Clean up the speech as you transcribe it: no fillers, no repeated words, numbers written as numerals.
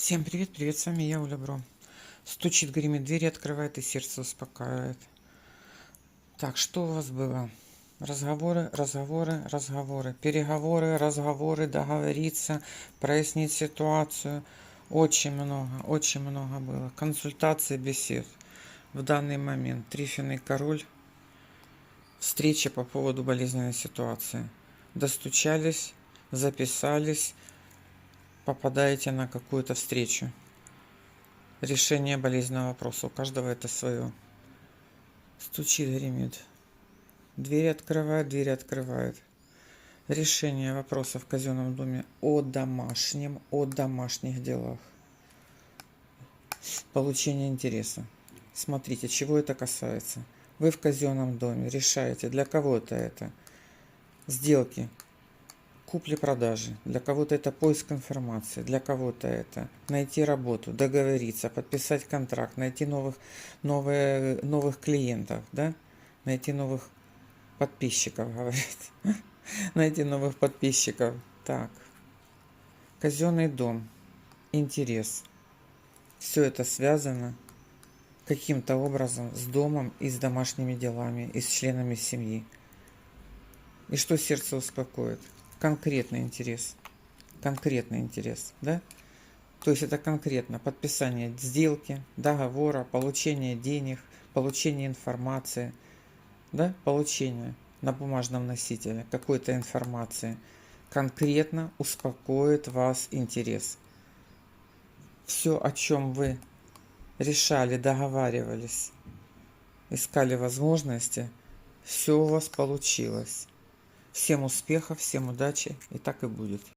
Всем привет, привет, с вами я, Оля Бро. Стучит, гремит, двери открывает и сердце успокаивает. Так, что у вас было? Разговоры, разговоры, разговоры, переговоры, разговоры, договориться, прояснить ситуацию. Очень много было. Консультации, бесед. В данный момент трифенный король. Встреча по поводу болезненной ситуации. Достучались, записались, попадаете на какую-то встречу. Решение болезненного вопроса. У каждого это свое. Стучит, гремит. Двери открывает. Решение вопроса в казенном доме о домашних делах. Получение интереса. Смотрите, чего это касается. Вы в казенном доме решаете, для кого-то это сделки, купли-продажи, для кого-то это поиск информации, для кого-то это найти работу, договориться, подписать контракт, найти новых клиентов, да? Найти новых подписчиков, говорит. Найти новых подписчиков. Так. Казенный дом. Интерес. Все это связано каким-то образом с домом и с домашними делами, и с членами семьи. И что сердце успокоит? Конкретный интерес, да? То есть это конкретно подписание сделки, договора, получение денег, получение информации, да? Получение на бумажном носителе какой-то информации конкретно успокоит вас интерес. Все, о чем вы решали, договаривались, искали возможности, все у вас получилось. Всем успехов, всем удачи, и так и будет.